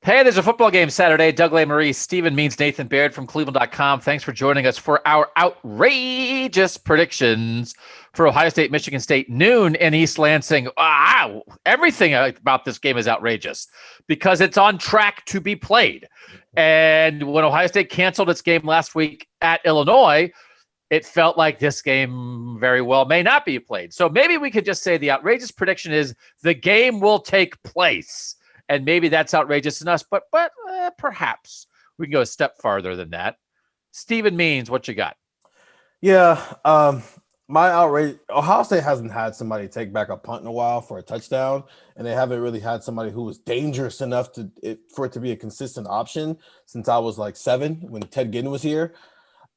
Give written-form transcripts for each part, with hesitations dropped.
Hey, there's a football game Saturday. Doug Lesmerises, Stephen Means, Nathan Baird from cleveland.com. Thanks for joining us for our outrageous predictions for Ohio State, Michigan State, noon in East Lansing. Everything about this game is outrageous because it's on track to be played. And when Ohio State canceled its game last week at Illinois, it felt like this game very well may not be played. So maybe we could just say the outrageous prediction is the game will take place. And maybe that's outrageous enough, but perhaps we can go a step farther than that. Stephen Means, what you got? Yeah, my outrage. Ohio State hasn't had somebody take back a punt in a while for a touchdown, and they haven't really had somebody who was dangerous enough for it to be a consistent option since I was like 7 when Ted Ginn was here.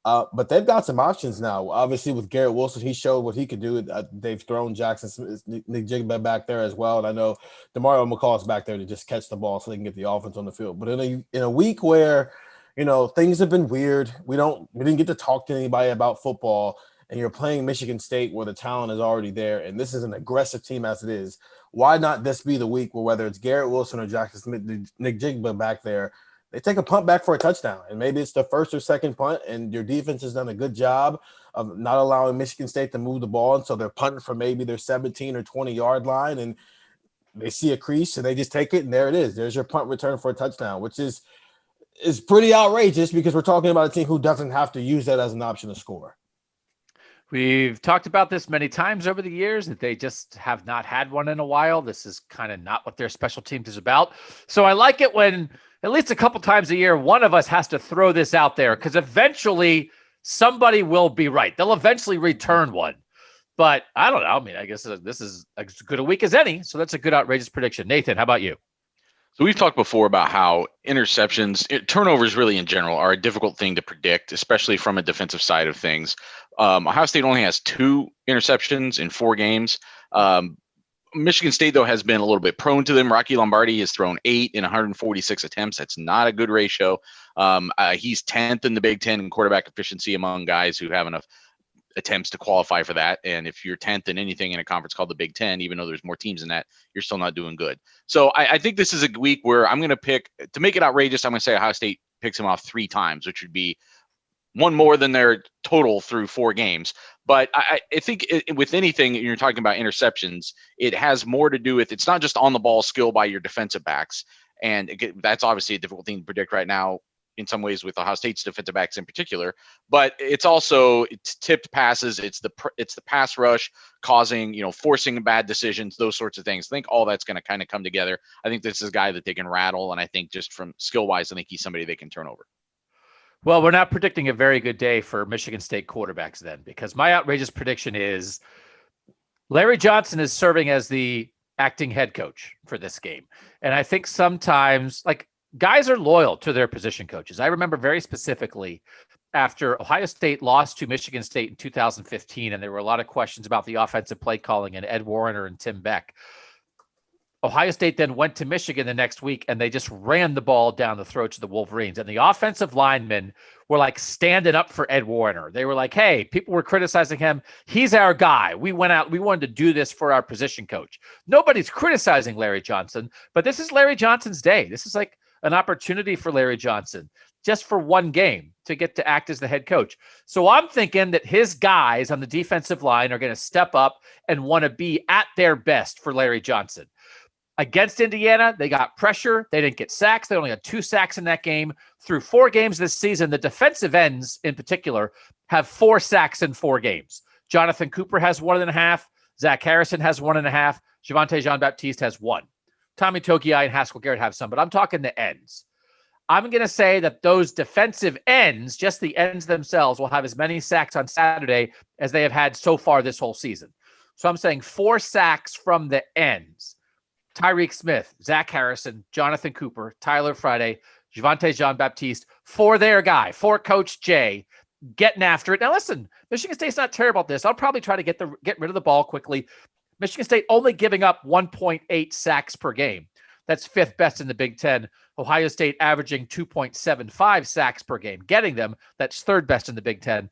But they've got some options now. Obviously, with Garrett Wilson, he showed what he could do. They've thrown Jackson Smith, Nick Jigba back there as well. And I know DeMario McCall is back there to just catch the ball so they can get the offense on the field. But in a week where, things have been weird, we didn't get to talk to anybody about football, and you're playing Michigan State where the talent is already there, and this is an aggressive team as it is. Why not this be the week where whether it's Garrett Wilson or Jackson Smith, Nick Jigba back there, they take a punt back for a touchdown, and maybe it's the first or second punt, and your defense has done a good job of not allowing Michigan State to move the ball, and so they're punting from maybe their 17 or 20-yard line, and they see a crease, and they just take it, and there it is. There's your punt return for a touchdown, which is pretty outrageous because we're talking about a team who doesn't have to use that as an option to score. We've talked about this many times over the years that they just have not had one in a while. This is kind of not what their special teams is about. So I like it when at least a couple times a year, one of us has to throw this out there because eventually somebody will be right. They'll eventually return one. But I don't know. I mean, I guess this is as good a week as any. So that's a good outrageous prediction. Nathan, how about you? So we've talked before about how turnovers really in general are a difficult thing to predict, especially from a defensive side of things. Ohio State only has 2 interceptions in 4 games. Michigan State, though, has been a little bit prone to them. Rocky Lombardi has thrown 8 in 146 attempts. That's not a good ratio. He's 10th in the Big Ten in quarterback efficiency among guys who have enough attempts to qualify for that. And if you're 10th in anything in a conference called the Big Ten, even though there's more teams in that, you're still not doing good. So I think this is a week where I'm going to pick, to make it outrageous, I'm going to say Ohio State picks him off 3 times, which would be one more than their total through 4 games. But I think with anything, you're talking about interceptions, it has more to do with, it's not just on the ball skill by your defensive backs. And that's obviously a difficult thing to predict right now in some ways with Ohio State's defensive backs in particular, but it's tipped passes. It's the pass rush causing, forcing bad decisions, those sorts of things. I think all that's going to kind of come together. I think this is a guy that they can rattle. And I think just from skill wise, I think he's somebody they can turn over. Well, we're not predicting a very good day for Michigan State quarterbacks then, because my outrageous prediction is Larry Johnson is serving as the acting head coach for this game. And I think sometimes guys are loyal to their position coaches. I remember very specifically after Ohio State lost to Michigan State in 2015, and there were a lot of questions about the offensive play calling and Ed Warner and Tim Beck. Ohio State then went to Michigan the next week, and they just ran the ball down the throats of the Wolverines. And the offensive linemen were standing up for Ed Warner. They were like, hey, people were criticizing him. He's our guy. We went out. We wanted to do this for our position coach. Nobody's criticizing Larry Johnson, but this is Larry Johnson's day. This is an opportunity for Larry Johnson just for one game to get to act as the head coach. So I'm thinking that his guys on the defensive line are going to step up and want to be at their best for Larry Johnson. Against Indiana, they got pressure. They didn't get sacks. They only had 2 sacks in that game. Through 4 games this season, the defensive ends in particular have 4 sacks in 4 games. Jonathan Cooper has 1.5. Zach Harrison has 1.5. Javonte Jean-Baptiste has 1. Tommy Togiai and Haskell Garrett have some, but I'm talking the ends. I'm going to say that those defensive ends, just the ends themselves, will have as many sacks on Saturday as they have had so far this whole season. So I'm saying 4 sacks from the ends. Tyreek Smith, Zach Harrison, Jonathan Cooper, Tyler Friday, Javonte Jean-Baptiste, for their guy, for Coach Jay, getting after it. Now listen, Michigan State's not terrible at this. I'll probably try to get rid of the ball quickly. Michigan State only giving up 1.8 sacks per game. That's 5th best in the Big Ten. Ohio State averaging 2.75 sacks per game. Getting them, that's 3rd best in the Big Ten.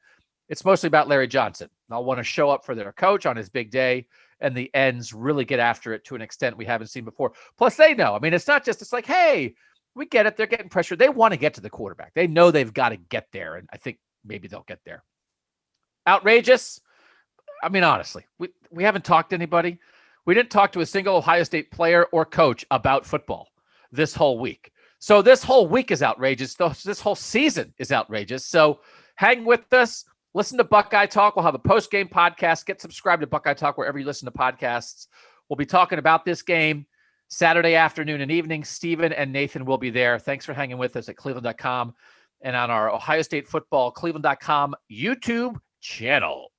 It's mostly about Larry Johnson. They'll want to show up for their coach on his big day, and the ends really get after it to an extent we haven't seen before. Plus, they know. I mean, it's not just, it's like, hey, We get it. They're getting pressure. They want to get to the quarterback. They know they've got to get there, and I think maybe they'll get there. Outrageous? I mean, honestly, we haven't talked to anybody. We didn't talk to a single Ohio State player or coach about football this whole week. So this whole week is outrageous. This whole season is outrageous. So hang with us. Listen to Buckeye Talk. We'll have a post-game podcast. Get subscribed to Buckeye Talk wherever you listen to podcasts. We'll be talking about this game Saturday afternoon and evening. Steven and Nathan will be there. Thanks for hanging with us at cleveland.com and on our Ohio State football cleveland.com YouTube channel.